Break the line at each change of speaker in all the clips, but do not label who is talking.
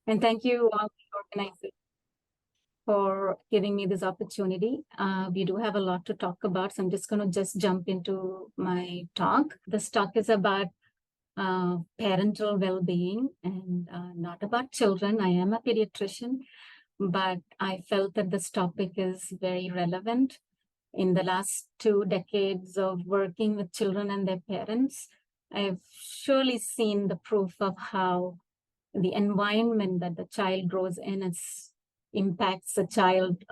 And thank you, organizer, for giving me this opportunity. We do have a lot to talk about, so I'm just going to jump into my talk. This talk is about parental well-being and not about children. I am a pediatrician, but I felt that this topic is very relevant. In the last 2 decades of working with children and their parents, I've surely seen the proof of how the environment that the child grows in impacts the child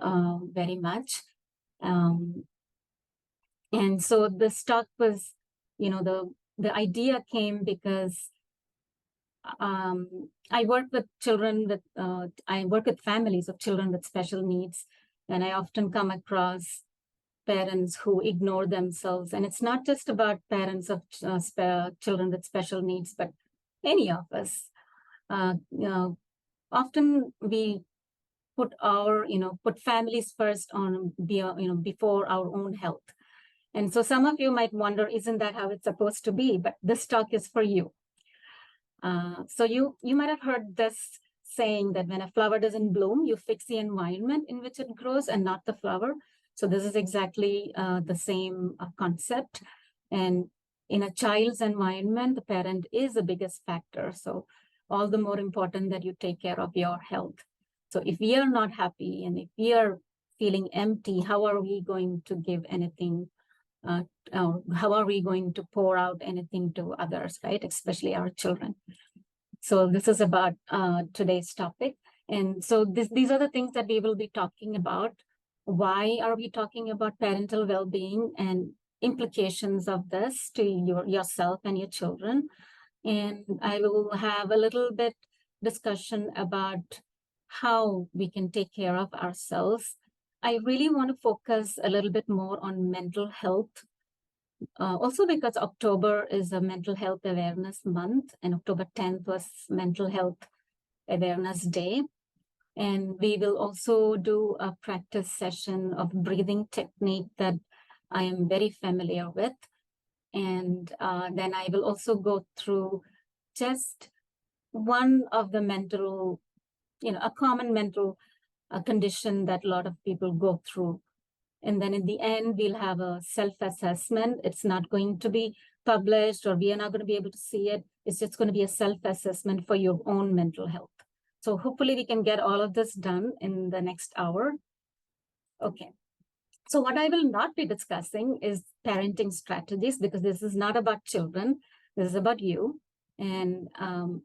very much. And so this talk was, the idea came because I work with I work with families of children with special needs, and I often come across parents who ignore themselves. And it's not just about parents of children with special needs, but any of us. Often we put put families first before our own health. And so some of you might wonder, isn't that how it's supposed to be? But this talk is for you. So you might have heard this saying that when a flower doesn't bloom, you fix the environment in which it grows and not the flower. So this is exactly the same concept. And in a child's environment, the parent is the biggest factor. So all the more important that you take care of your health. So if we are not happy and if we are feeling empty, how are we going to give anything? How are we going to pour out anything to others, right? Especially our children. So this is about today's topic. And so these are the things that we will be talking about. Why are we talking about parental well-being and implications of this to yourself and your children? And I will have a little bit discussion about how we can take care of ourselves. I really want to focus a little bit more on mental health. Also because October is a mental health awareness month, and October 10th was Mental Health Awareness Day. And we will also do a practice session of breathing technique that I am very familiar with. And then I will also go through just one of the mental, a common mental condition that a lot of people go through. And then in the end, we'll have a self-assessment. It's not going to be published, or we are not going to be able to see it. It's just going to be a self-assessment for your own mental health. So hopefully we can get all of this done in the next hour. Okay. So what I will not be discussing is parenting strategies, because this is not about children. This is about you. And I'm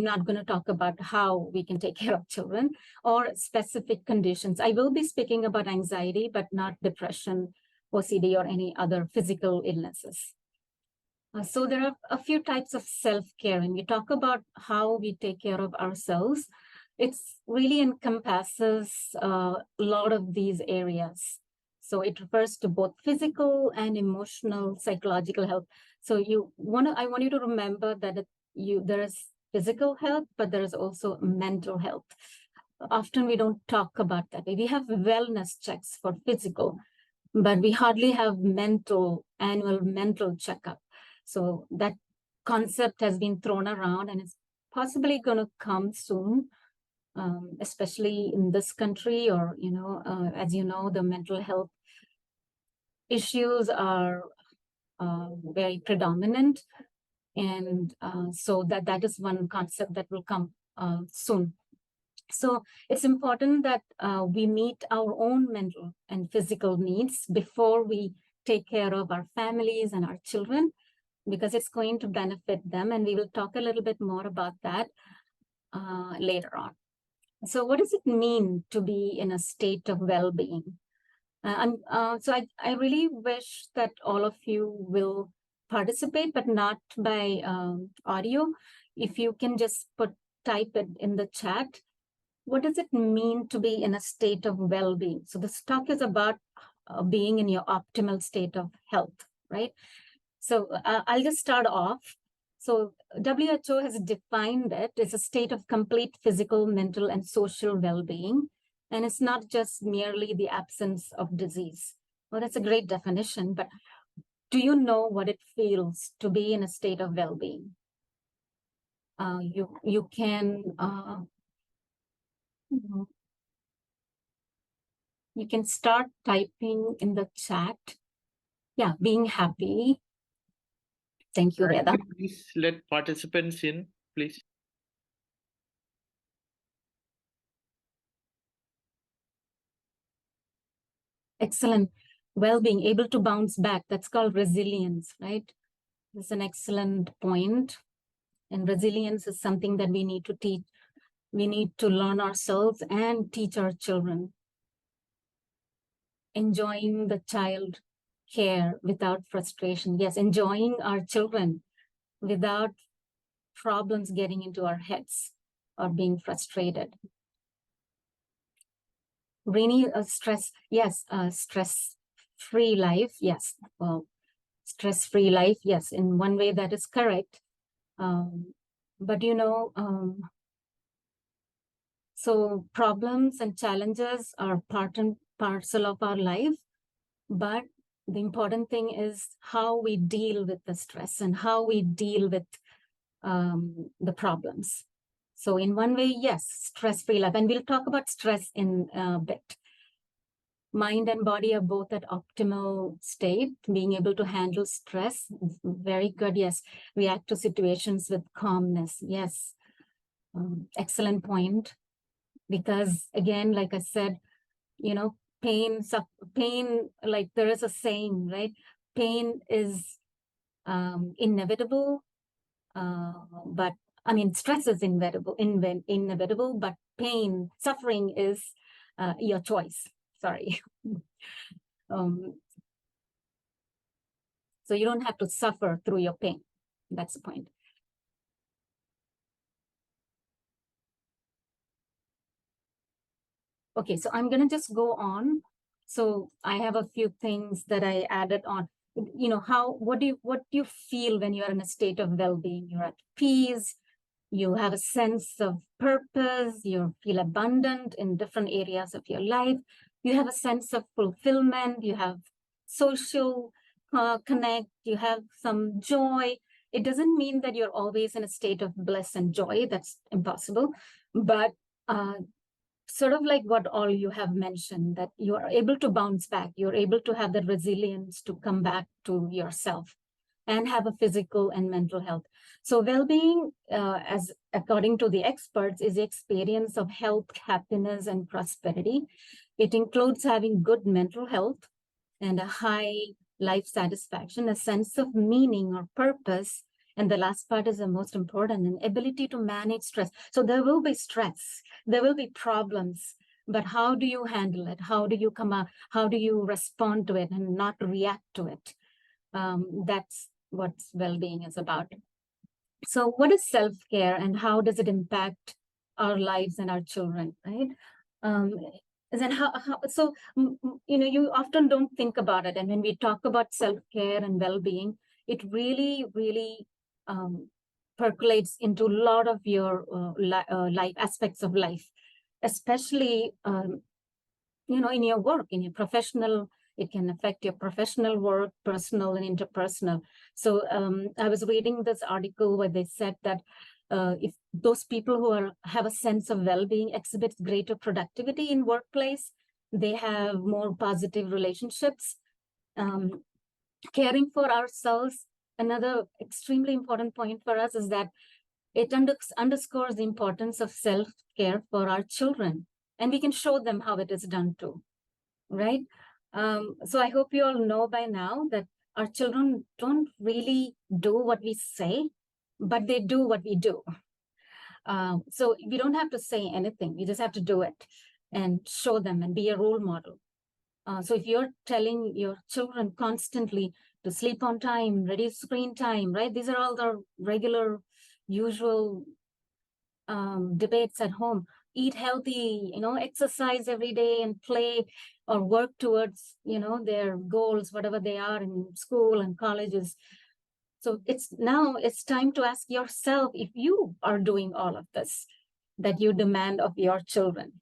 not going to talk about how we can take care of children or specific conditions. I will be speaking about anxiety, but not depression, OCD, or any other physical illnesses. So there are a few types of self-care. When we talk about how we take care of ourselves, it really encompasses a lot of these areas. So it refers to both physical and emotional, psychological health. So I want you to remember that there is physical health, but there is also mental health. Often we don't talk about that. We have wellness checks for physical, but we hardly have annual mental checkup. So that concept has been thrown around, and it's possibly going to come soon, especially in this country, or, as you know, the mental health issues are very predominant. And so that is one concept that will come soon. So it's important that we meet our own mental and physical needs before we take care of our families and our children, because it's going to benefit them. And we will talk a little bit more about that later on. So what does it mean to be in a state of well-being? So I really wish that all of you will participate, but not by audio. If you can just type it in the chat. What does it mean to be in a state of well-being? So this talk is about being in your optimal state of health, right? So I'll just start off. So WHO has defined it as a state of complete physical, mental, and social well-being. And it's not just merely the absence of disease. Well, that's a great definition, but do you know what it feels to be in a state of well-being? You can you can start typing in the chat. Yeah, being happy. Thank you, Reda.
Please let participants in, please.
Excellent. Well, being able to bounce back, that's called resilience, right? That's an excellent point. And resilience is something that we need to teach. We need to learn ourselves and teach our children. Enjoying the child care without frustration. Yes, enjoying our children without problems getting into our heads or being frustrated. Rainy stress, yes, stress-free life, yes. Well, stress-free life, yes, in one way that is correct. But so problems and challenges are part and parcel of our life, but the important thing is how we deal with the stress and how we deal with the problems. So in one way, yes, stress-free life. And we'll talk about stress in a bit. Mind and body are both at optimal state, being able to handle stress. Very good, yes. React to situations with calmness, yes. Excellent point. Because again, like I said, pain, like there is a saying, right? Pain is inevitable, but I mean, stress is inevitable, but pain, suffering is your choice. Sorry. So you don't have to suffer through your pain. That's the point. Okay, so I'm going to just go on. So I have a few things that I added on. What do you feel when you're in a state of well-being? You're at peace, you have a sense of purpose, you feel abundant in different areas of your life, you have a sense of fulfillment, you have social connect, you have some joy. It doesn't mean that you're always in a state of bliss and joy. That's impossible. But sort of like what all you have mentioned, that you are able to bounce back, you're able to have the resilience to come back to yourself and have a physical and mental health. So well-being, as according to the experts, is the experience of health, happiness, and prosperity. It includes having good mental health and a high life satisfaction, a sense of meaning or purpose. And the last part is the most important, an ability to manage stress. So there will be stress, there will be problems, but how do you handle it? How do you come out? How do you respond to it and not react to it? That's what well-being is about. So what is self-care and how does it impact our lives and our children, right? Then you often don't think about it. And when we talk about self-care and well-being, it really, really percolates into a lot of your life aspects of life, especially, in your work, in your professional. It can affect your professional work, personal and interpersonal. So I was reading this article where they said that if those people who have a sense of well-being exhibit greater productivity in workplace, they have more positive relationships. Caring for ourselves, another extremely important point for us is that it underscores the importance of self-care for our children. And we can show them how it is done too, right? So I hope you all know by now that our children don't really do what we say, but they do what we do. So we don't have to say anything. We just have to do it and show them and be a role model. So if you're telling your children constantly to sleep on time, reduce screen time, right? These are all the regular, usual debates at home. Eat healthy, exercise every day and play or work towards, their goals, whatever they are in school and colleges. So it's time to ask yourself if you are doing all of this that you demand of your children.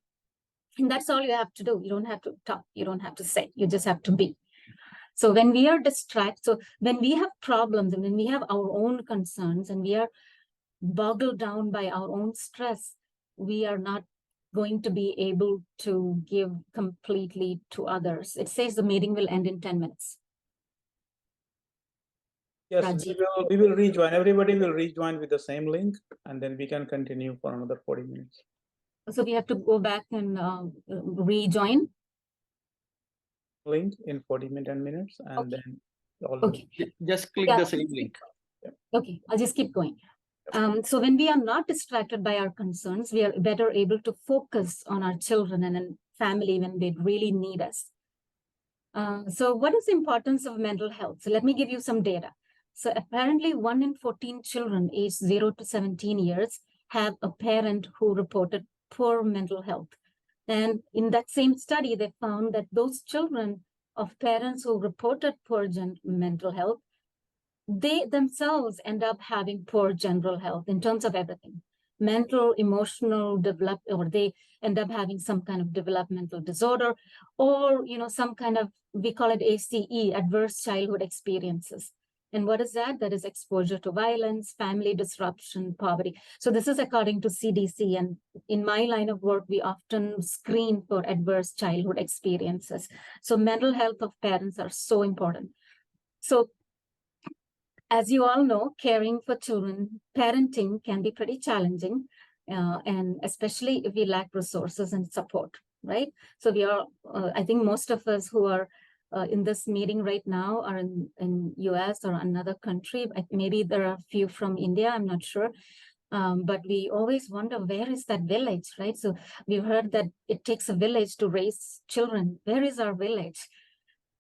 And that's all you have to do. You don't have to talk. You don't have to say. You just have to be. So when we are distracted, so when we have problems and when we have our own concerns and we are boggled down by our own stress, we are not going to be able to give completely to others. It says the meeting will end in 10 minutes.
Yes,
Rajiv.
we will rejoin. Everybody will rejoin with the same link, and then we can continue for another 40 minutes.
So we have to go back and rejoin.
Link in 40 minutes, and
Okay.
then all
Okay.
Just click
Yeah.
the same link.
Okay, I'll just keep going. So when we are not distracted by our concerns, we are better able to focus on our children and family when they really need us. So what is the importance of mental health? So let me give you some data. So apparently 1 in 14 children aged 0 to 17 years have a parent who reported poor mental health. And in that same study, they found that those children of parents who reported poor mental health, they themselves end up having poor general health in terms of everything, mental, emotional, or they end up having some kind of developmental disorder, or some kind of, we call it ACE, adverse childhood experiences. And what is that? That is exposure to violence, family disruption, poverty. So this is according to CDC. And in my line of work, we often screen for adverse childhood experiences. So mental health of parents are so important. So as you all know, caring for children, parenting can be pretty challenging, and especially if we lack resources and support, right? So we are, I think most of us who are in this meeting right now are in US or another country. Maybe there are a few from India, I'm not sure. But we always wonder, where is that village, right? So we've heard that it takes a village to raise children. Where is our village?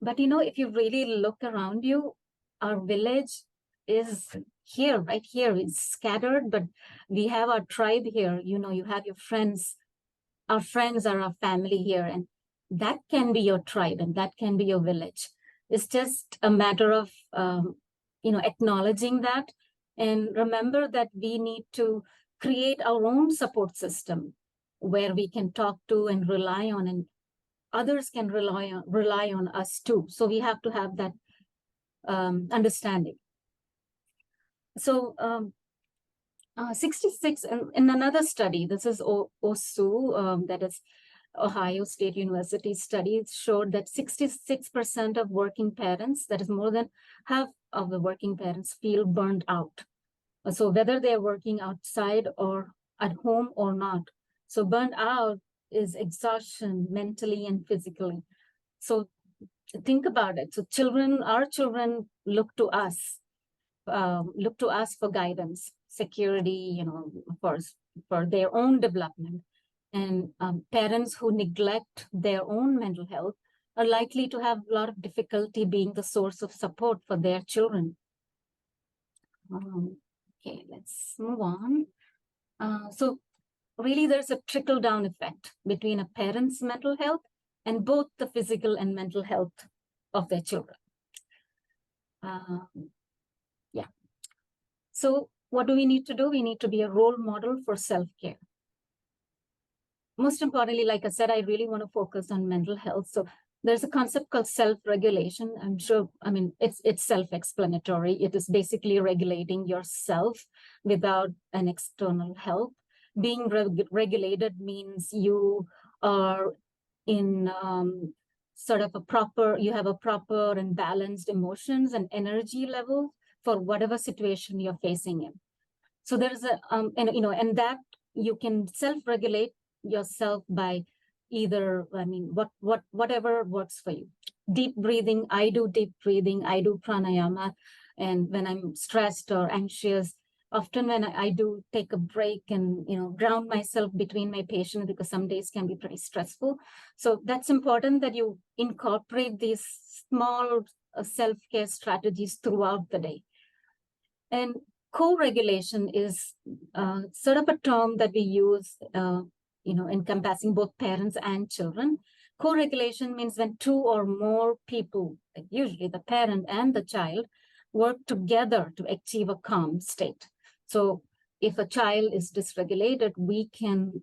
But if you really look around you, our village is here, right here. It's scattered, but we have our tribe here. You have your friends. Our friends are our family here, and that can be your tribe, and that can be your village. It's just a matter of acknowledging that, and remember that we need to create our own support system where we can talk to and rely on, and others can rely on us too. So we have to have that understanding. So 66 in another study, this is OSU, that is Ohio State University study, showed that 66% of working parents, that is more than half of the working parents, feel burned out. So whether they're working outside or at home or not. So burned out is exhaustion mentally and physically. So think about it. So our children look to us for guidance, security, for their own development. And parents who neglect their own mental health are likely to have a lot of difficulty being the source of support for their children. Okay, let's move on. So really, there's a trickle-down effect between a parent's mental health and both the physical and mental health of their children. Yeah. So what do we need to do? We need to be a role model for self-care. Most importantly, like I said, I really want to focus on mental health. So there's a concept called self-regulation. I'm sure, it's self-explanatory. It is basically regulating yourself without an external help. Being regulated means you are in you have a proper and balanced emotions and energy level for whatever situation you're facing in. So there's and that you can self-regulate yourself by either, whatever works for you. Deep breathing, I do deep breathing, I do pranayama. And when I'm stressed or anxious, often when I do take a break and, ground myself between my patients, because some days can be pretty stressful. So that's important that you incorporate these small self-care strategies throughout the day. And co-regulation is sort of a term that we use, encompassing both parents and children. Co-regulation means when two or more people, like usually the parent and the child, work together to achieve a calm state. So if a child is dysregulated, we can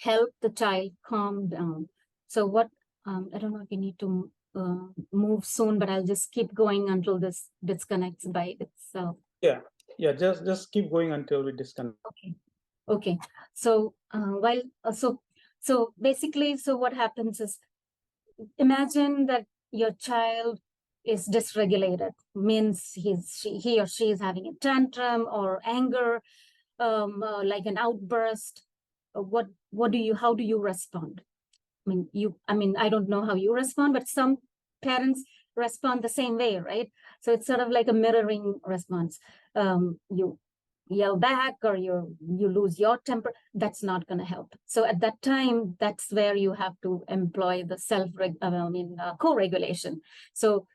help the child calm down. So I don't know if you need to move soon, but I'll just keep going until this disconnects by itself.
Yeah. Yeah, just keep going until we disconnect.
Okay. So so basically, so what happens is, imagine that your child is dysregulated, means he or she is having a tantrum or anger, like an outburst. How do you respond? I don't know how you respond, but some parents respond the same way, right? So it's sort of like a mirroring response. You yell back, or you lose your temper. That's not going to help. So at that time, that's where you have to employ the co-regulation. So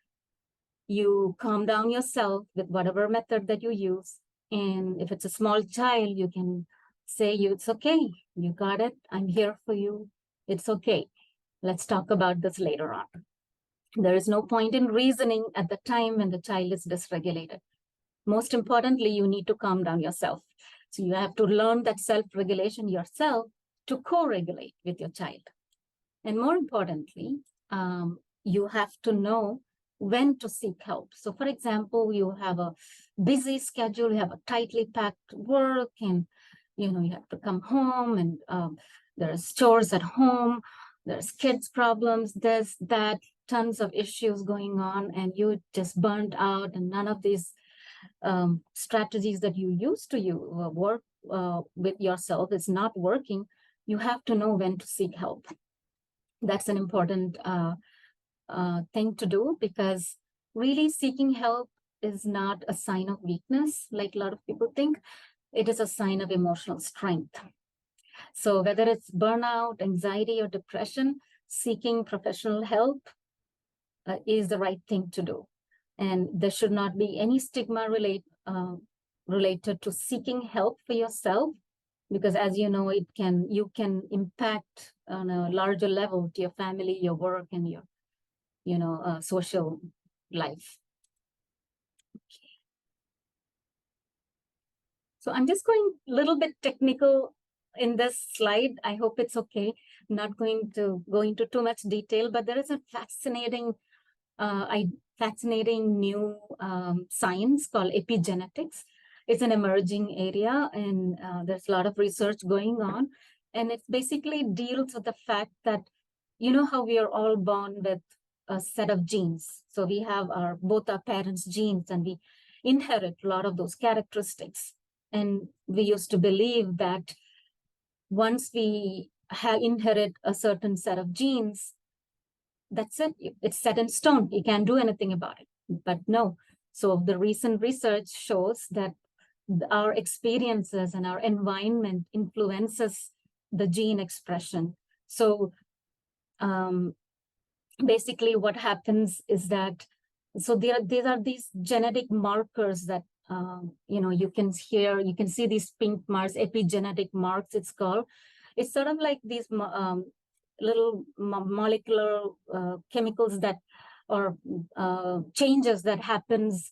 you calm down yourself with whatever method that you use. And if it's a small child, you can say, it's okay, you got it, I'm here for you, it's okay. Let's talk about this later on. There is no point in reasoning at the time when the child is dysregulated. Most importantly, you need to calm down yourself. So you have to learn that self-regulation yourself to co-regulate with your child. And more importantly, you have to know when to seek help. So for example, you have a busy schedule, you have a tightly packed work, and you have to come home, and there's chores at home, there's kids problems, there's that, tons of issues going on, and you just burnt out, and none of these strategies that you used to work with yourself is not working. You have to know when to seek help. That's an important thing to do, because really seeking help is not a sign of weakness, like a lot of people think. It is a sign of emotional strength. So whether it's burnout, anxiety, or depression, seeking professional help is the right thing to do. And there should not be any stigma related to seeking help for yourself, because as you know, you can impact on a larger level to your family, your work, and your social life. So I'm just going a little bit technical in this slide. I hope it's okay. I'm not going to go into too much detail, but there is a fascinating new science called epigenetics. It's an emerging area, and there's a lot of research going on. And it basically deals with the fact that, how we are all born with a set of genes. So we have both our parents' genes, and we inherit a lot of those characteristics. And we used to believe that once we inherit a certain set of genes, that's it. It's set in stone. You can't do anything about it. But no. So the recent research shows that our experiences and our environment influences the gene expression. So basically what happens is that, so there are these genetic markers that, you can see these pink marks, epigenetic marks, it's called. It's sort of like these little molecular chemicals that, or changes that happens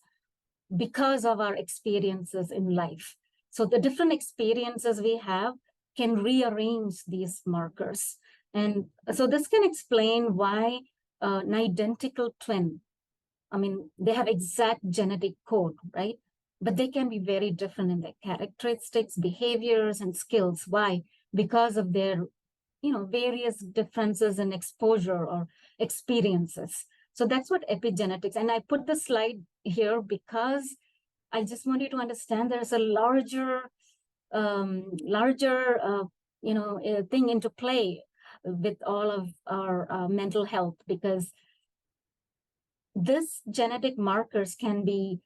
because of our experiences in life. So the different experiences we have can rearrange these markers. And so this can explain why an identical twin, they have exact genetic code, right? But they can be very different in their characteristics, behaviors, and skills. Why? Because of their various differences in exposure or experiences. So that's what epigenetics, and I put the slide here because I just want you to understand there's a larger thing into play with all of our mental health, because this genetic markers can be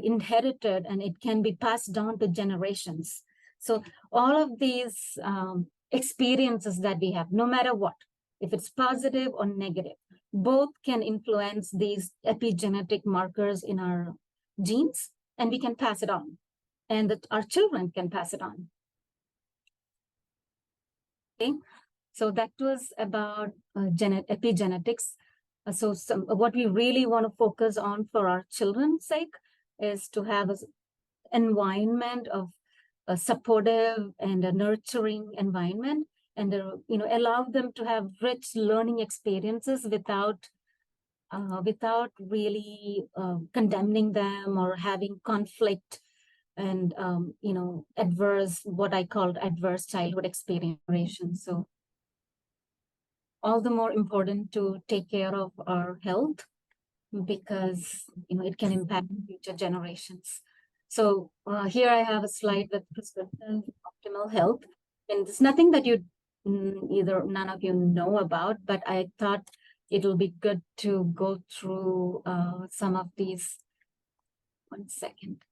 inherited, and it can be passed on to generations. So all of these experiences that we have, no matter what, if it's positive or negative, both can influence these epigenetic markers in our genes, and we can pass it on, and that our children can pass it on. Okay, so that was about epigenetics. So what we really want to focus on for our children's sake is to have an environment of a supportive and a nurturing environment, and allow them to have rich learning experiences without really condemning them or having conflict and what I called adverse childhood experience. So all the more important to take care of our health, because it can impact future generations. So here I have a slide with prescriptive optimal health, and it's nothing that none of you know about, but I thought it'll be good to go through some of these. One second.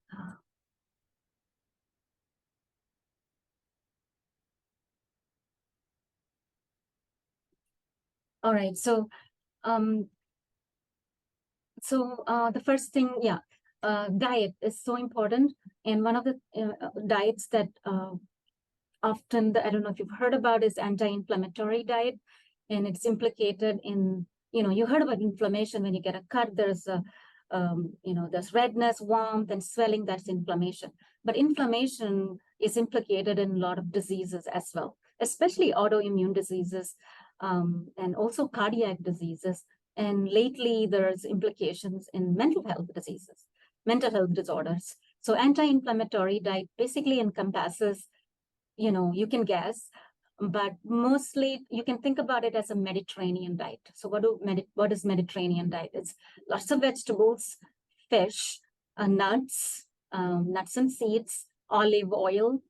All right, so the first thing, diet is so important, and one of the diets that often, I don't know if you've heard about, is anti-inflammatory diet, and it's implicated in, you heard about inflammation. When you get a cut, there's there's redness, warmth, and swelling. That's inflammation. But inflammation is implicated in a lot of diseases as well, especially autoimmune diseases, and also cardiac diseases. And lately, there's implications in mental health diseases, mental health disorders. So anti-inflammatory diet basically encompasses, you can guess, but mostly you can think about it as a Mediterranean diet. So what is Mediterranean diet? It's lots of vegetables, fish, nuts and seeds, olive oil,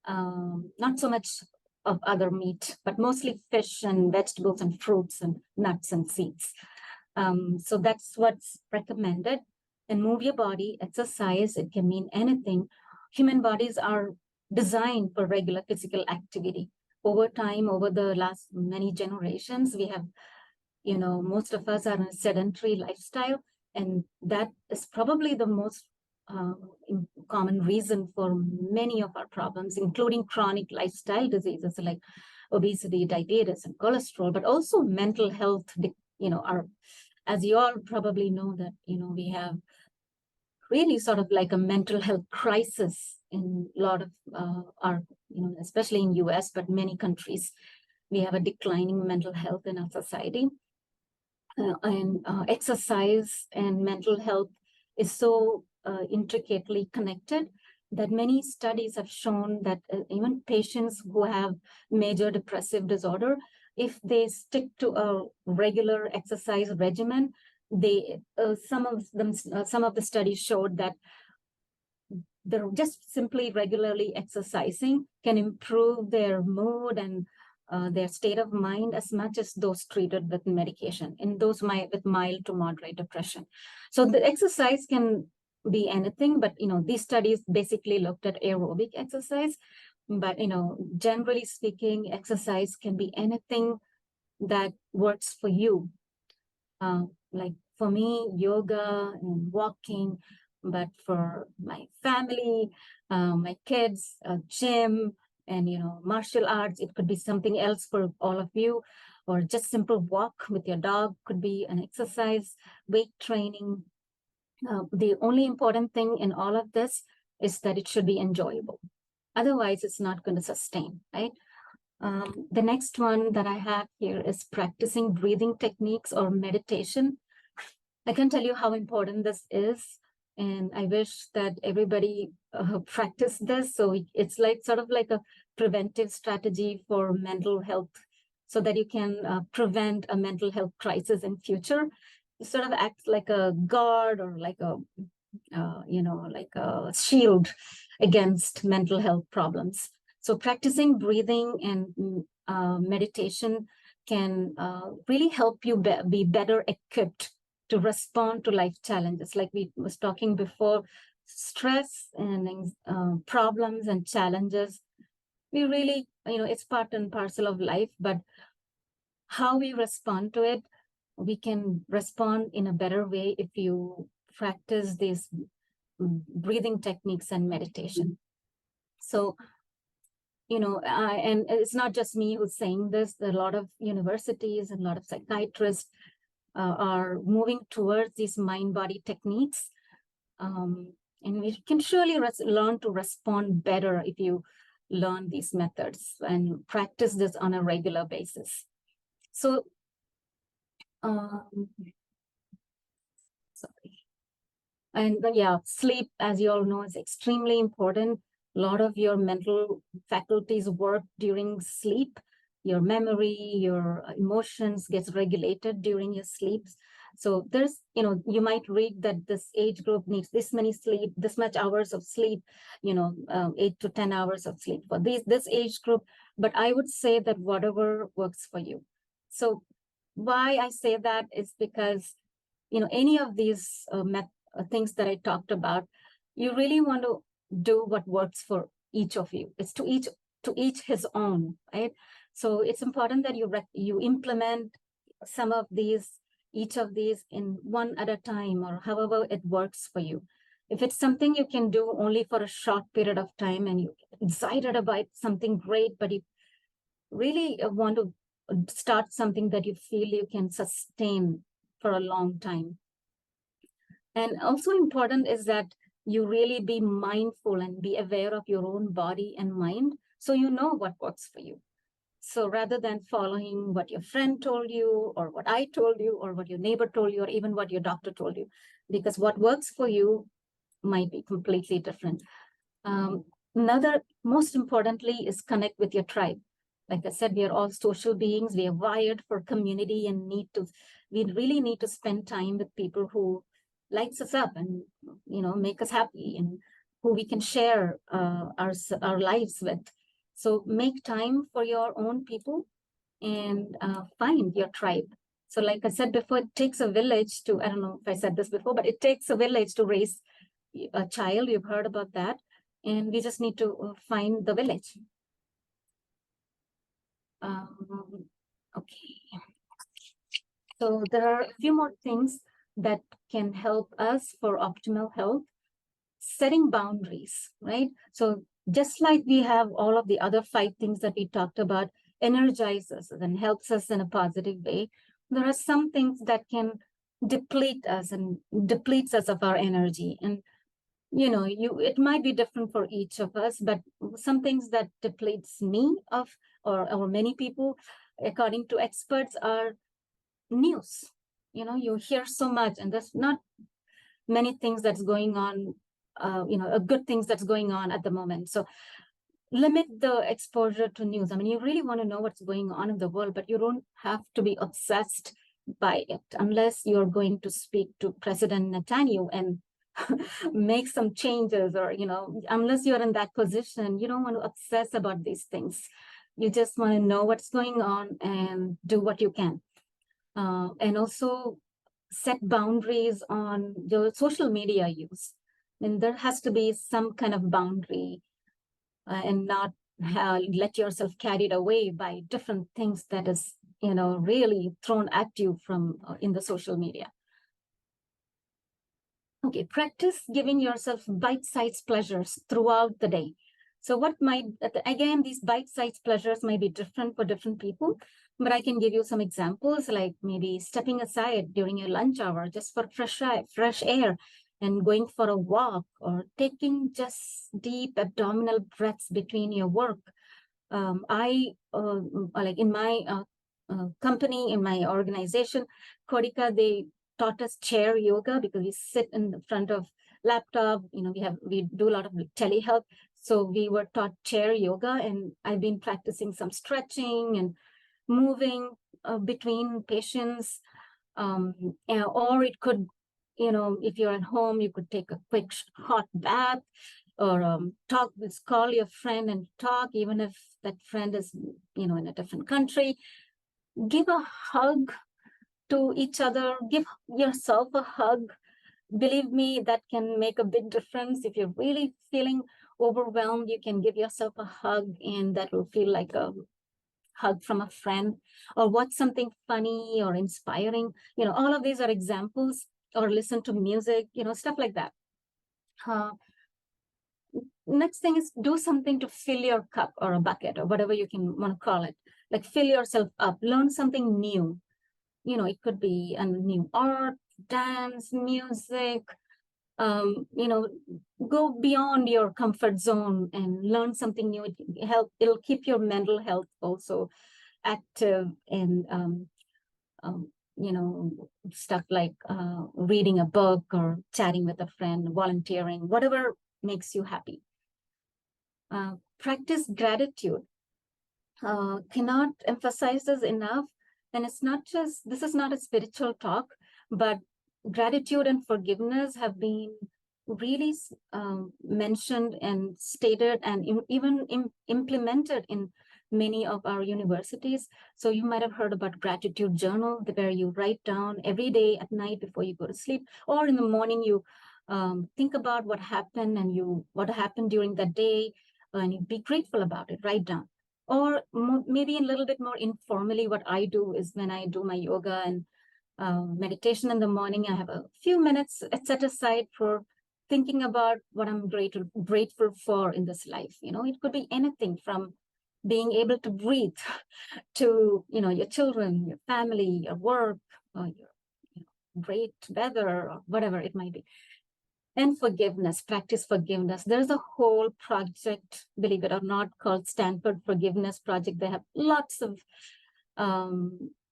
not so much of other meat, but mostly fish and vegetables and fruits and nuts and seeds. So that's what's recommended. And move your body, exercise. It can mean anything. Human bodies are designed for regular physical activity. Over time, over the last many generations, we have, most of us are in a sedentary lifestyle, and that is probably the most common reason for many of our problems, including chronic lifestyle diseases like obesity, diabetes, and cholesterol, but also mental health. As you all probably know that, we have really sort of like a mental health crisis in a lot of our, especially in US, but many countries, we have a declining mental health in our society. And exercise and mental health is so intricately connected that many studies have shown that even patients who have major depressive disorder, if they stick to a regular exercise regimen, some of the studies showed that they're just simply regularly exercising can improve their mood and their state of mind as much as those treated with medication in those with mild to moderate depression. So the exercise can be anything, but these studies basically looked at aerobic exercise. But generally speaking, exercise can be anything that works for you. Like for me, yoga and walking, but for my family, my kids, gym, and martial arts. It could be something else for all of you, or just simple walk with your dog could be an exercise, weight training. The only important thing in all of this is that it should be enjoyable. Otherwise, it's not going to sustain, right? The next one that I have here is practicing breathing techniques or meditation. I can tell you how important this is, and I wish that everybody practiced this. So it's like sort of like a preventive strategy for mental health, so that you can prevent a mental health crisis in future. It sort of acts like a guard or like a like a shield against mental health problems. So practicing breathing and meditation can really help you be better equipped to respond to life challenges. Like we was talking before, stress and problems and challenges, we really, it's part and parcel of life, but how we respond to it, we can respond in a better way if you practice these breathing techniques and meditation. So, and it's not just me who's saying this. A lot of universities and a lot of psychiatrists are moving towards these mind-body techniques. And we can surely learn to respond better if you learn these methods and practice this on a regular basis. So, sorry. And yeah, sleep, as you all know, is extremely important. A lot of your mental faculties work during sleep. Your memory, your emotions gets regulated during your sleeps. So there's, you might read that this age group needs this many sleep, this much hours of sleep, 8 to 10 hours of sleep for this age group. But I would say that whatever works for you. So why I say that is because, any of these things that I talked about, you really want to do what works for each of you. It's to each his own, right? So it's important that you implement some of these, each of these in one at a time, or however it works for you. If it's something you can do only for a short period of time and you're excited about something great, but you really want to start something that you feel you can sustain for a long time. And also important is that you really be mindful and be aware of your own body and mind, so you know what works for you. So rather than following what your friend told you, or what I told you, or what your neighbor told you, or even what your doctor told you, because what works for you might be completely different. Another, most importantly, is connect with your tribe. Like I said, we are all social beings. We are wired for community and we really need to spend time with people who lights us up and, make us happy, and who we can share our lives with. So make time for your own people and find your tribe. So like I said before, it takes a village to, I don't know if I said this before, but it takes a village to raise a child. You've heard about that. And we just need to find the village. Okay. So there are a few more things that can help us for optimal health. Setting boundaries, right? So just like we have all of the other 5 things that we talked about, energizes us and helps us in a positive way, there are some things that can deplete us and depletes us of our energy. And it might be different for each of us, but some things that depletes me of, or many people, according to experts, are news. You hear so much, and there's not many things that's going on, good things that's going on at the moment. So limit the exposure to news. I mean, you really want to know what's going on in the world, but you don't have to be obsessed by it unless you're going to speak to President Netanyahu and make some changes, or, unless you're in that position, you don't want to obsess about these things. You just want to know what's going on and do what you can. And also set boundaries on your social media use. And there has to be some kind of boundary, and not let yourself carried away by different things that is, really thrown at you from in the social media. Okay, practice giving yourself bite-sized pleasures throughout the day. So again, these bite-sized pleasures might be different for different people, but I can give you some examples, like maybe stepping aside during your lunch hour just for fresh air and going for a walk, or taking just deep abdominal breaths between your work. Like in my company, in my organization, Kodika, they taught us chair yoga, because we sit in the front of laptop, we do a lot of telehealth. So we were taught chair yoga, and I've been practicing some stretching and moving between patients. Or it could, if you're at home, you could take a quick hot bath, or call your friend and talk, even if that friend is, in a different country. Give a hug to each other, give yourself a hug. Believe me, that can make a big difference. If you're really feeling overwhelmed, you can give yourself a hug, and that will feel like a hug from a friend. Or watch something funny or inspiring. All of these are examples. Or listen to music, stuff like that. Next thing is do something to fill your cup, or a bucket, or whatever you can want to call it. Like fill yourself up, learn something new. It could be a new art, dance, music, go beyond your comfort zone and learn something new. It'll keep your mental health also active, and stuff like reading a book or chatting with a friend, volunteering, whatever makes you happy. Practice gratitude. Cannot emphasize this enough. And it's not just, this is not a spiritual talk, but gratitude and forgiveness have been really mentioned and stated and even implemented in many of our universities. So you might have heard about gratitude journal, where you write down every day at night before you go to sleep, or in the morning you think about what happened and what happened during that day, and you be grateful about it, write down. Or maybe a little bit more informally, what I do is when I do my yoga and meditation in the morning, I have a few minutes set aside for thinking about what I'm grateful for in this life. It could be anything from being able to breathe to, your children, your family, your work, or your great weather, or whatever it might be. And forgiveness, practice forgiveness. There's a whole project, believe it or not, called Stanford Forgiveness Project. They have lots of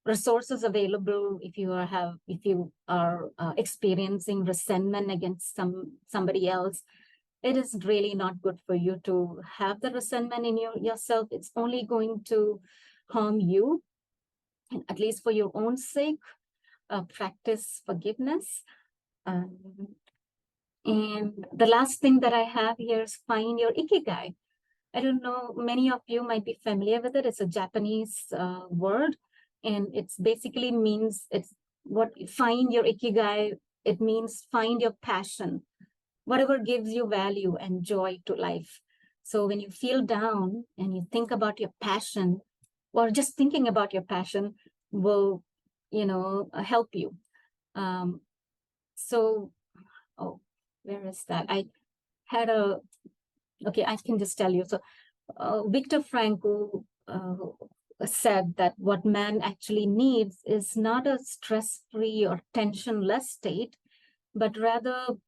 resources available if you are experiencing resentment against somebody else. It is really not good for you to have the resentment in yourself. It's only going to harm you. And at least for your own sake, practice forgiveness. And the last thing that I have here is find your ikigai. I don't know, many of you might be familiar with it. It's a Japanese word, and it's basically means, it's what find your ikigai. It means find your passion, whatever gives you value and joy to life. So when you feel down and you think about your passion, or just thinking about your passion will, help you. Where is that? I had okay, I can just tell you. So Viktor Frankl said that what man actually needs is not a stress-free or tension-less state, but rather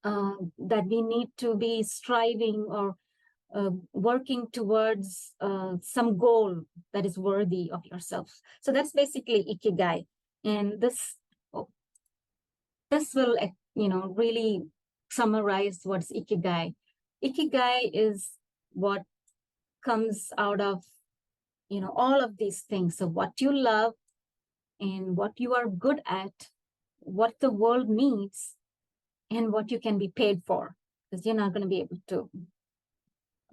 that we need to be striving or working towards some goal that is worthy of yourself. So that's basically ikigai. And this will, really summarize what's ikigai. Ikigai is what comes out of, all of these things. So what you love and what you are good at, what the world needs, and what you can be paid for, because you're not going to be able to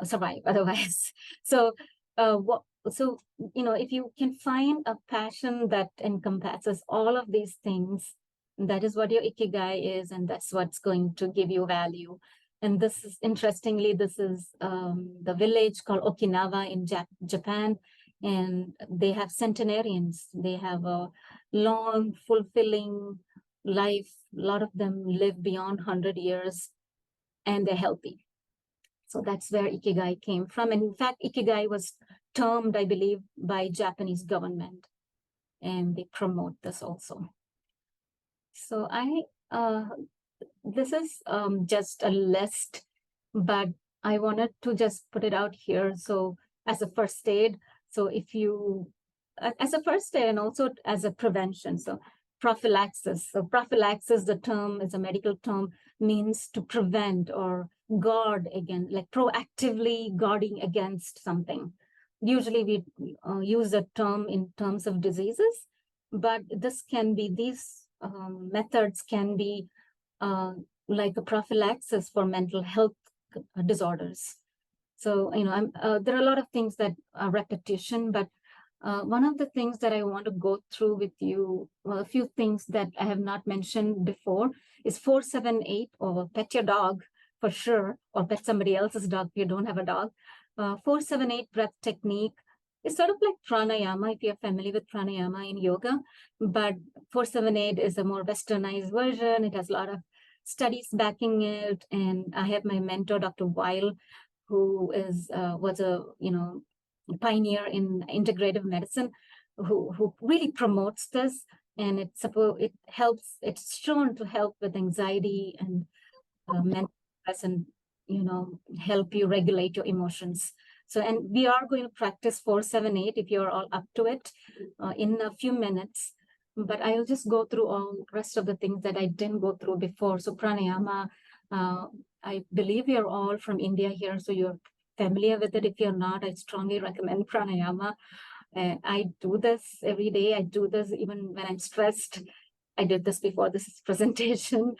survive otherwise. So, if you can find a passion that encompasses all of these things, that is what your ikigai is, and that's what's going to give you value. And this is, interestingly, this is the village called Okinawa in Japan, and they have centenarians. They have a long, fulfilling life. A lot of them live beyond 100 years, and they're healthy. So that's where ikigai came from. And in fact, ikigai was termed, I believe, by Japanese government, and they promote this also. So this is just a list, but I wanted to just put it out here. So as a first aid, so if you, as a first aid and also as a prevention, so prophylaxis. So prophylaxis, the term is a medical term, means to prevent or guard against, like proactively guarding against something. Usually we use the term in terms of diseases, but this can be, these methods can be like a prophylaxis for mental health disorders. So, there are a lot of things that are repetition, but one of the things that I want to go through with you, well, a few things that I have not mentioned before, is 478, or pet your dog for sure, or pet somebody else's dog if you don't have a dog. 478 breath technique is sort of like pranayama, if you're familiar with pranayama in yoga, but 478 is a more westernized version. It has a lot of studies backing it, and I have my mentor, Dr. Weil, who was a pioneer in integrative medicine, who really promotes this, and it helps. It's shown to help with anxiety and mental stress, and help you regulate your emotions. So, and we are going to practice 478 if you're all up to it in a few minutes. but I'll just go through all rest of the things that I didn't go through before. So pranayama, I believe you're all from India here, so you're familiar with it. If you're not, I strongly recommend pranayama. I do this every day. I do this even when I'm stressed. I did this before this presentation.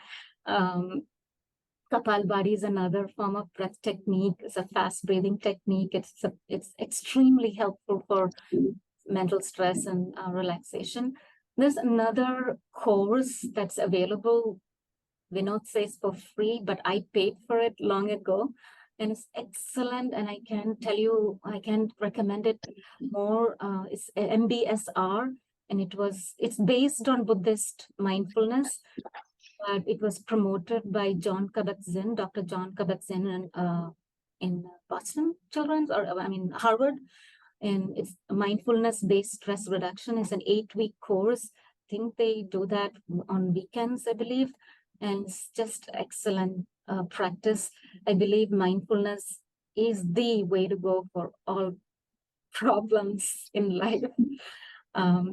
Kapalbhati is another form of breath technique. It's a fast breathing technique. It's extremely helpful for mental stress and relaxation. There's another course that's available. Vinod says for free, but I paid for it long ago, and it's excellent. And I can tell you, I can recommend it more. It's MBSR, and it's based on Buddhist mindfulness, but it was promoted by John Kabat-Zinn, Dr. John Kabat-Zinn, in Boston Children's, or Harvard. And it's mindfulness-based stress reduction. It's an 8-week course. I think they do that on weekends, I believe. And it's just excellent practice. I believe mindfulness is the way to go for all problems in life.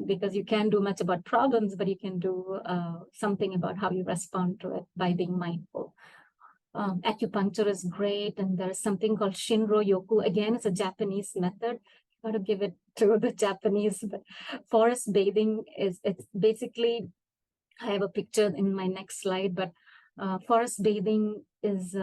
Because you can't do much about problems, but you can do something about how you respond to it by being mindful. Acupuncture is great, and there's something called Shinro Yoku. Again, it's a Japanese method. Got to give it to the Japanese. But forest bathing it's basically, I have a picture in my next slide, but forest bathing is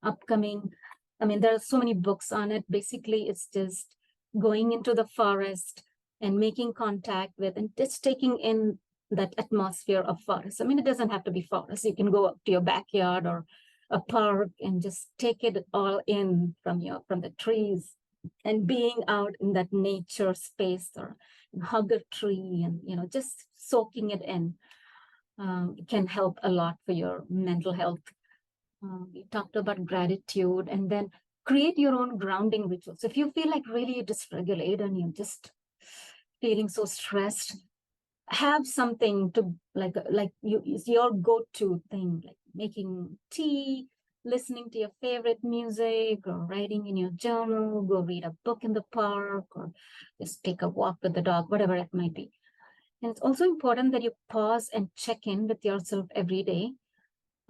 upcoming. I mean, there are so many books on it. Basically, it's just going into the forest and making contact with and just taking in that atmosphere of forest. I mean, it doesn't have to be forest. You can go up to your backyard or a park and just take it all in from the trees, and being out in that nature space, or hug a tree and just soaking it in can help a lot for your mental health. We talked about gratitude, and then create your own grounding rituals. If you feel like really dysregulated and you're just feeling so stressed, have something to like your go-to thing, like making tea, listening to your favorite music, or writing in your journal, go read a book in the park, or just take a walk with the dog, whatever it might be. And it's also important that you pause and check in with yourself every day.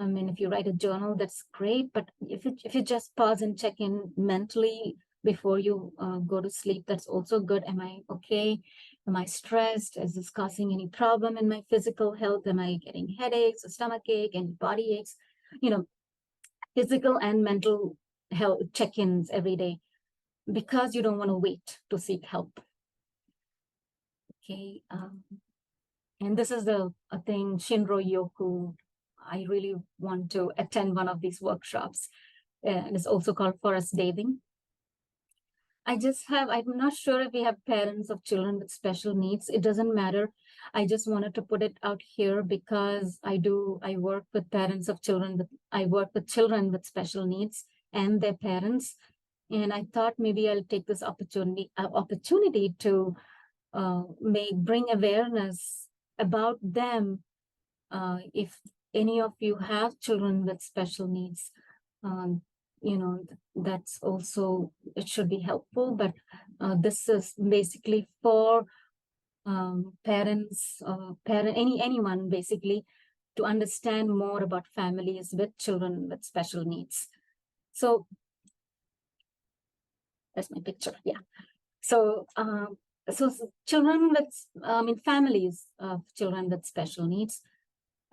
I mean, if you write a journal, that's great, but if you just pause and check in mentally before you go to sleep, that's also good. Am I okay? Am I stressed? Is this causing any problem in my physical health? Am I getting headaches or stomachache and body aches? Physical and mental health check-ins every day, because you don't want to wait to seek help. Okay. And this is a thing, Shinro Yoku. I really want to attend one of these workshops. And it's also called forest bathing. I'm not sure if we have parents of children with special needs. It doesn't matter. I just wanted to put it out here because I work with parents of children, I work with children with special needs and their parents. And I thought maybe I'll take this opportunity to bring awareness about them. If any of you have children with special needs, that's also, it should be helpful, but this is basically for parents, anyone basically, to understand more about families with children with special needs. So that's my picture. Yeah. So children with, families of children with special needs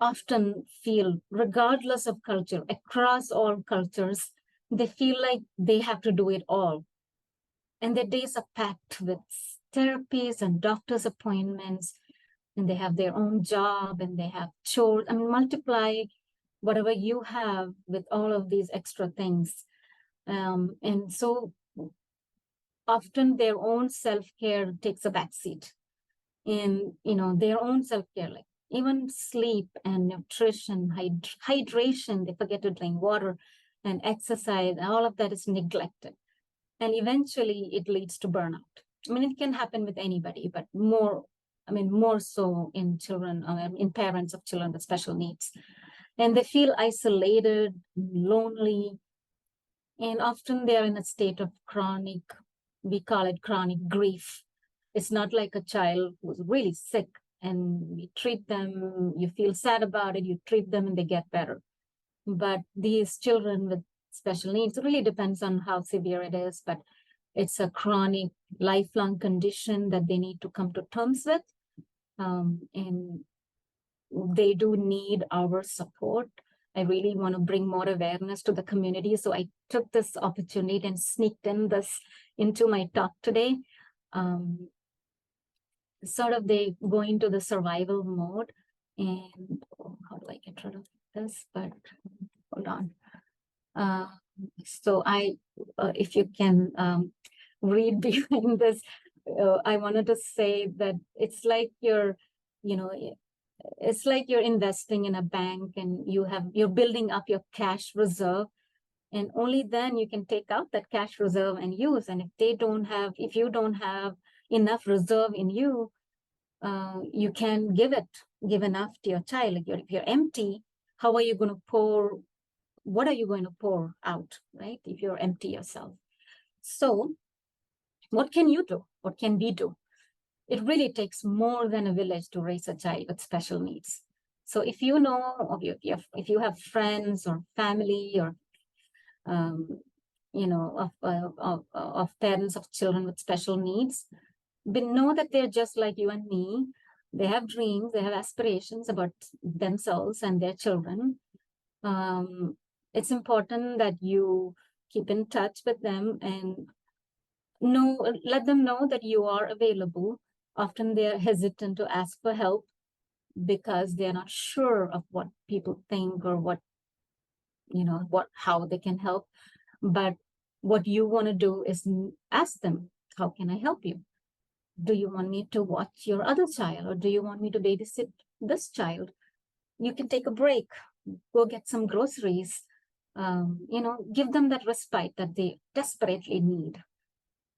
often feel, regardless of culture, across all cultures, they feel like they have to do it all. And their days are packed with therapies and doctor's appointments, and they have their own job and they have chores. I mean, multiply whatever you have with all of these extra things. And so often their own self-care takes a backseat. And, their own self-care, like even sleep and nutrition, hydration, they forget to drink water, and exercise, all of that is neglected. And eventually it leads to burnout. I mean, it can happen with anybody, but more so in children, in parents of children with special needs. And they feel isolated, lonely, and often they're in a state of we call it chronic grief. It's not like a child who's really sick and we treat them, you feel sad about it, you treat them and they get better. But these children with special needs, it really depends on how severe it is, but it's a chronic, lifelong condition that they need to come to terms with. And they do need our support. I really want to bring more awareness to the community. So I took this opportunity and sneaked in this into my talk today. Sort of they go into the survival mode. And how do I get rid of this? But hold on. So if you can read behind this, I wanted to say that it's like it's like you're investing in a bank and you're building up your cash reserve, and only then you can take out that cash reserve and use. And if you don't have enough reserve in you, you can give enough to your child. If you're empty, how are you going to pour? What are you going to pour out, right? If you're empty yourself. So what can you do? What can we do? It really takes more than a village to raise a child with special needs. So if you know of if you have friends or family or of parents of children with special needs, but know that they're just like you and me. They have dreams, they have aspirations about themselves and their children. It's important that you keep in touch with them and let them know that you are available. Often they're hesitant to ask for help because they're not sure of what people think or how they can help. But what you want to do is ask them, how can I help you? Do you want me to watch your other child, or do you want me to babysit this child? You can take a break, go get some groceries, give them that respite that they desperately need,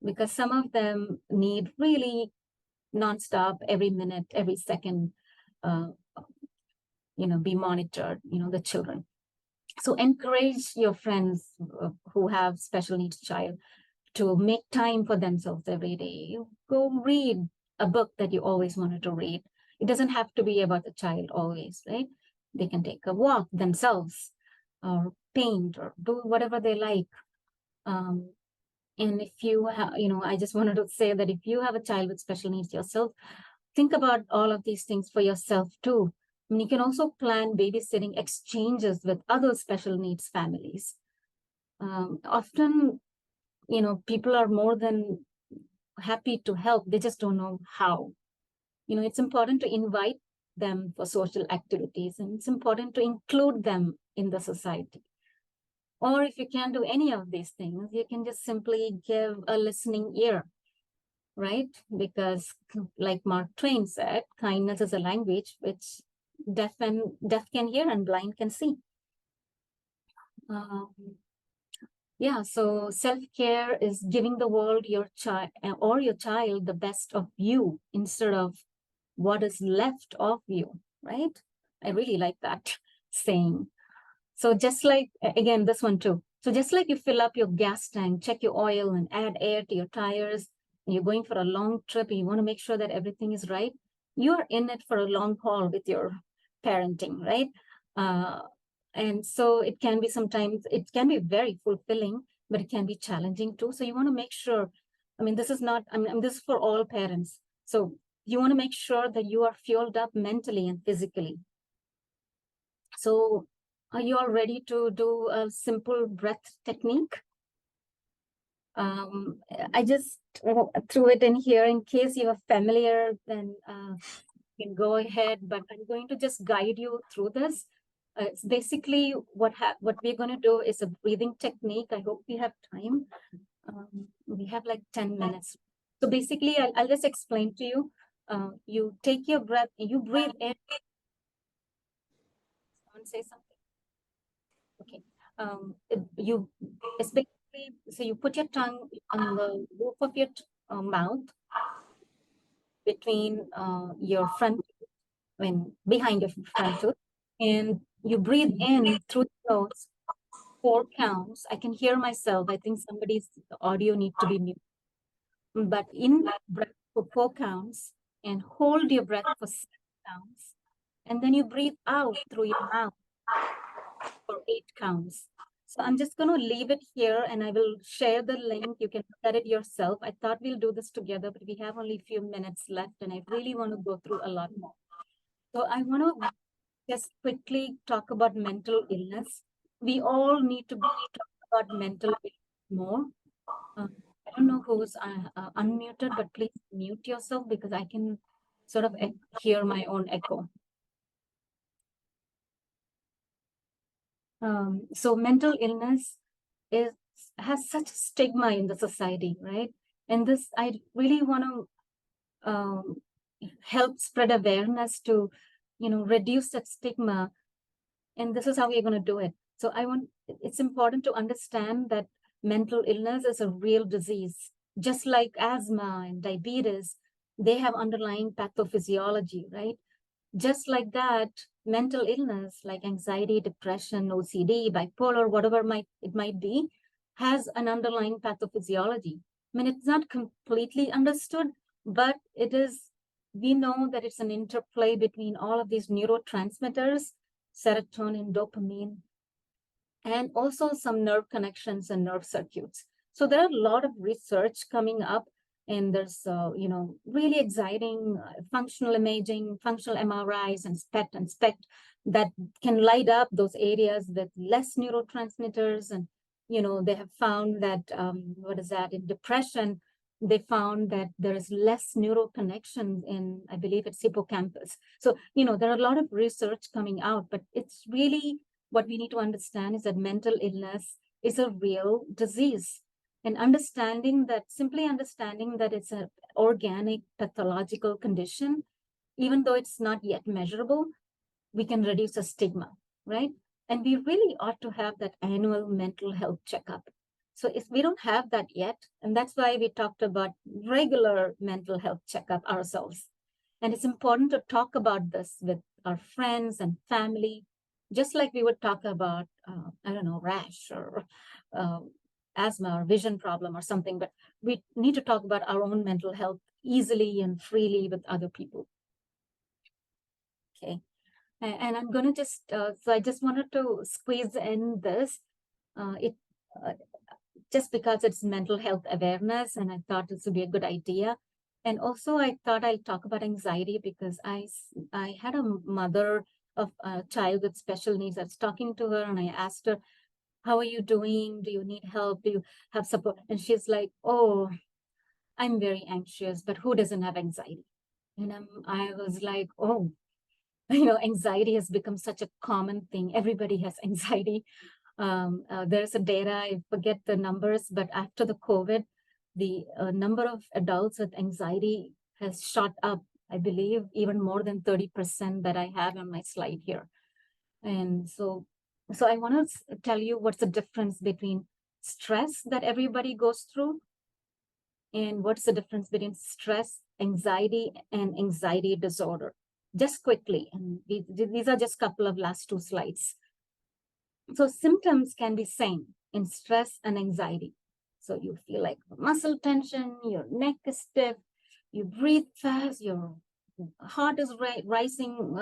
because some of them need really nonstop, every minute, every second, be monitored, the children. So encourage your friends who have special needs child to make time for themselves every day. Go read a book that you always wanted to read. It doesn't have to be about the child always, right? They can take a walk themselves or paint or do whatever they like. And if you have, I just wanted to say that if you have a child with special needs yourself, think about all of these things for yourself too. I mean, you can also plan babysitting exchanges with other special needs families. Often, people are more than happy to help. They just don't know how. It's important to invite them for social activities, and it's important to include them in the society. Or if you can't do any of these things, you can just simply give a listening ear, right? Because like Mark Twain said, kindness is a language which deaf can hear and blind can see. So self-care is giving the world your child the best of you instead of what is left of you, right? I really like that saying. So just like, again, this one too. So just like you fill up your gas tank, check your oil and add air to your tires, and you're going for a long trip and you want to make sure that everything is right, you're in it for a long haul with your parenting, right? And so it can be very fulfilling, but it can be challenging too. So you want to make sure, this is for all parents. So you want to make sure that you are fueled up mentally and physically. So are you all ready to do a simple breath technique? I just threw it in here in case you are familiar, then you can go ahead, but I'm going to just guide you through this. It's basically what we're going to do is a breathing technique. I hope we have time. We have like 10 minutes. So basically, I'll just explain to you. You take your breath, you breathe in. Someone say something. Okay. It's basically, so you put your tongue on the roof of your mouth between your front, behind your front tooth, and you breathe in through the nose, 4 counts. I can hear myself. I think somebody's audio needs to be muted. But in breath for 4 counts, and hold your breath for 6 counts. And then you breathe out through your mouth for 8 counts. So I'm just going to leave it here and I will share the link. You can look at it yourself. I thought we'll do this together, but we have only a few minutes left and I really want to go through a lot more. So I want to just quickly talk about mental illness. We all need to talk about mental illness more. I don't know who's unmuted, but please mute yourself because I can sort of hear my own echo. So mental illness has such a stigma in the society, right? And this, I really want to help spread awareness to, reduce that stigma. And this is how we're going to do it. So it's important to understand that mental illness is a real disease. Just like asthma and diabetes, they have underlying pathophysiology, right? Just like that, mental illness like anxiety, depression, OCD, bipolar, whatever it might be, has an underlying pathophysiology. I mean, it's not completely understood, but we know that it's an interplay between all of these neurotransmitters, serotonin, dopamine, and also some nerve connections and nerve circuits. So there are a lot of research coming up, and there's, really exciting functional imaging, functional MRIs and SPECT that can light up those areas with less neurotransmitters. And, they have found that, in depression, they found that there is less neural connections in, I believe it's hippocampus. So, there are a lot of research coming out, but it's really what we need to understand is that mental illness is a real disease. And simply understanding that it's an organic pathological condition, even though it's not yet measurable, we can reduce the stigma, right? And we really ought to have that annual mental health checkup. So if we don't have that yet, and that's why we talked about regular mental health checkup ourselves. And it's important to talk about this with our friends and family, just like we would talk about, rash or asthma or vision problem or something, but we need to talk about our own mental health easily and freely with other people. Okay. And I'm going to just, so I just wanted to squeeze in this, just because it's mental health awareness, and I thought this would be a good idea. And also I thought I'll talk about anxiety because I had a mother of a child with special needs. I was talking to her and I asked her, how are you doing? Do you need help? Do you have support? And she's like, oh, I'm very anxious, but who doesn't have anxiety? And I was like, oh, anxiety has become such a common thing. Everybody has anxiety. There's a data, I forget the numbers, but after the COVID, the number of adults with anxiety has shot up, I believe, even more than 30% that I have on my slide here. And so I want to tell you what's the difference between stress that everybody goes through and what's the difference between stress, anxiety, and anxiety disorder. Just quickly, and these are just a couple of last 2 slides. So symptoms can be same in stress and anxiety. So you feel like muscle tension, your neck is stiff, you breathe fast, your heart is rising,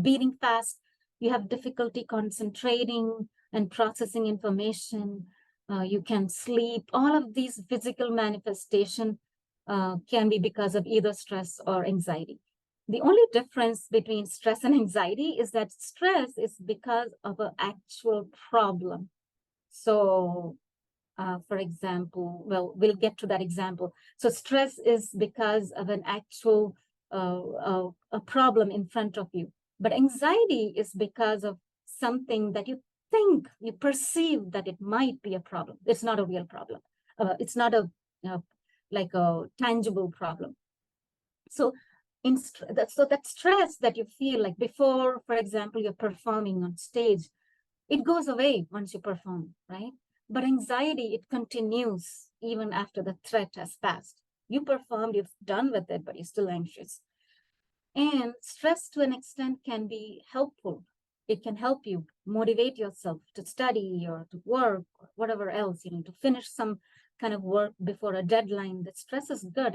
beating fast. You have difficulty concentrating and processing information. You can sleep. All of these physical manifestations can be because of either stress or anxiety. The only difference between stress and anxiety is that stress is because of an actual problem. So, for example, we'll get to that example. So stress is because of an actual a problem in front of you. But anxiety is because of something that you think, you perceive that it might be a problem. It's not a real problem. It's not like a tangible problem. So that stress that you feel like before, for example, you're performing on stage, it goes away once you perform, right? But anxiety, it continues even after the threat has passed. You performed, you've done with it, but you're still anxious. And stress to an extent can be helpful. It can help you motivate yourself to study or to work or whatever else, to finish some kind of work before a deadline. The stress is good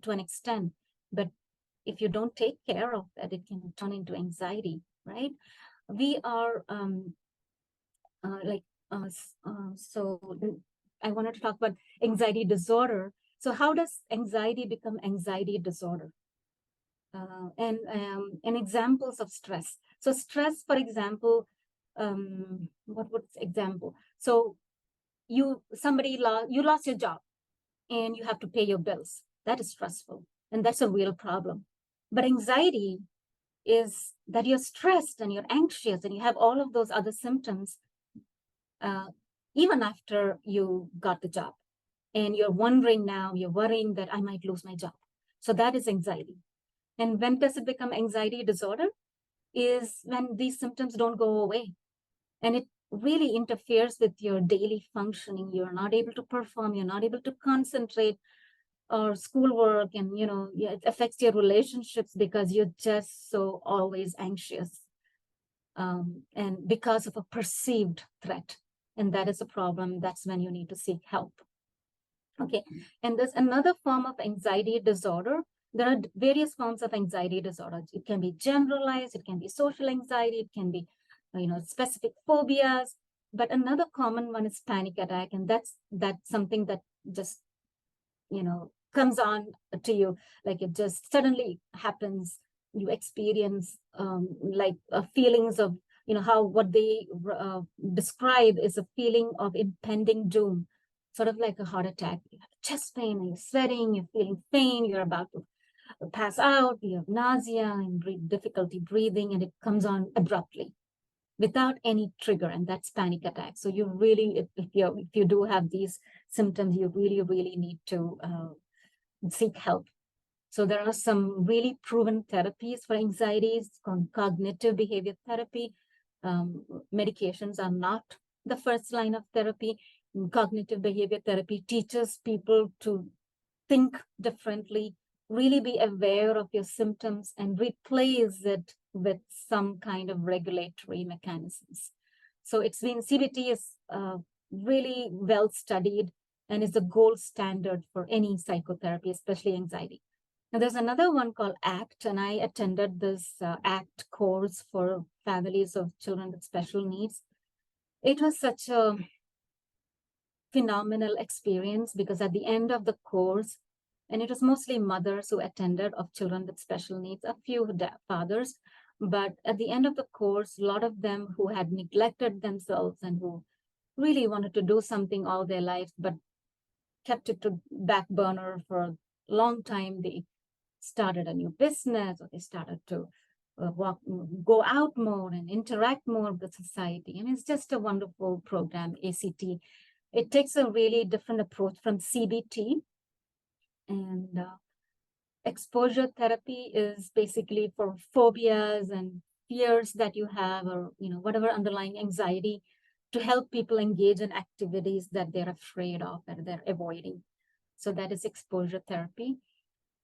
to an extent, but if you don't take care of that, it can turn into anxiety, right? We are so I wanted to talk about anxiety disorder. So how does anxiety become anxiety disorder? And examples of stress. So stress, for example, what's example? So you lost your job and you have to pay your bills. That is stressful, and that's a real problem. But anxiety is that you're stressed and you're anxious and you have all of those other symptoms even after you got the job. And you're wondering now, you're worrying that I might lose my job. So that is anxiety. And when does it become anxiety disorder? Is when these symptoms don't go away. And it really interferes with your daily functioning. You're not able to perform, you're not able to concentrate or schoolwork, and it affects your relationships because you're just so always anxious. And because of a perceived threat. And that is a problem. That's when you need to seek help. Okay, and there's another form of anxiety disorder. There are various forms of anxiety disorder. It can be generalized, it can be social anxiety, it can be, specific phobias. But another common one is panic attack, and that's something that just, comes on to you, like it just suddenly happens. You experience like feelings of, what they describe is a feeling of impending doom, sort of like a heart attack. You have chest pain, and you're sweating, you're feeling pain, you're about to pass out, you have nausea and difficulty breathing, and it comes on abruptly without any trigger, and that's panic attack. So you really, if you do have these symptoms, you really need to seek help. So there are some really proven therapies for anxieties called cognitive behavior therapy. Medications are not the first line of therapy. Cognitive behavior therapy teaches people to think differently, really be aware of your symptoms, and replace it with some kind of regulatory mechanisms. So CBT is really well studied and is the gold standard for any psychotherapy, especially anxiety. Now, there's another one called ACT, and I attended this ACT course for families of children with special needs. It was such a phenomenal experience because at the end of the course, and it was mostly mothers who attended of children with special needs, a few fathers, but at the end of the course, a lot of them who had neglected themselves and who really wanted to do something all their lives, but kept it to back burner for a long time. They started a new business, or they started to go out more and interact more with society. And it's just a wonderful program, ACT. It takes a really different approach from CBT. And exposure therapy is basically for phobias and fears that you have, or whatever underlying anxiety, to help people engage in activities that they're afraid of, that they're avoiding. So that is exposure therapy.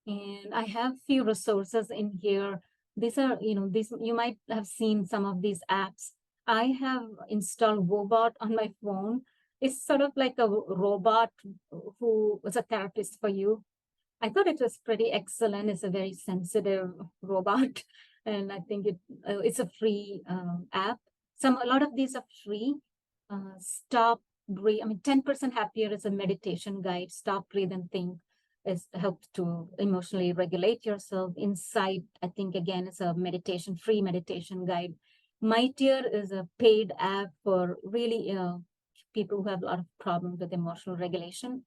And I have few resources in here. These are, you might have seen some of these apps. I have installed Wobot on my phone. It's sort of like a robot who was a therapist for you. I thought it was pretty excellent. It's a very sensitive robot, and I think it's a free app. A lot of these are free. Stop, breathe. 10% Happier is a meditation guide. Stop, breathe, and think helps to emotionally regulate yourself. Insight, I think, again, is a free meditation guide. Mightier is a paid app for really people who have a lot of problems with emotional regulation.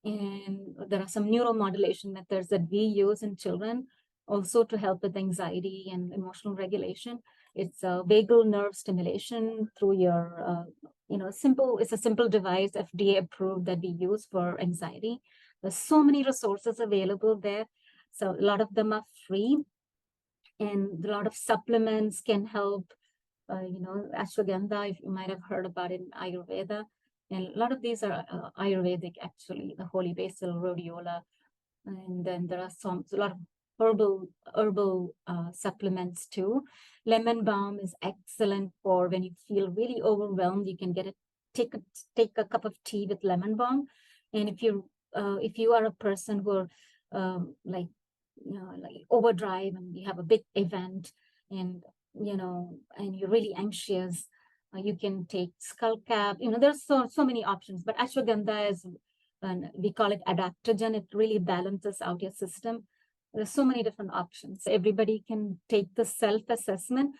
And there are some neuromodulation methods that we use in children also to help with anxiety and emotional regulation. It's a vagal nerve stimulation through your, it's a simple device, FDA approved, that we use for anxiety. There's so many resources available there. So a lot of them are free, and a lot of supplements can help. Ashwagandha, if you might have heard about it in Ayurveda. And a lot of these are Ayurvedic, actually, the holy basil, rhodiola. And then there are a lot of herbal supplements too. Lemon balm is excellent for when you feel really overwhelmed. You can take a cup of tea with lemon balm. And if you are a person who are like overdrive and you have a big event and, and you're really anxious, you can take skull cap. There's so many options, but ashwagandha is, and we call it adaptogen. It really balances out your system. There's so many different options. Everybody can take the self-assessment.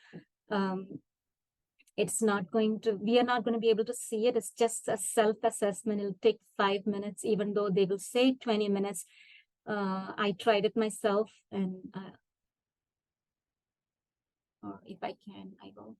It's not going to, we are not going to be able to see it. It's just a self-assessment. It'll take 5 minutes, even though they will say 20 minutes. I tried it myself, and or if I can, I will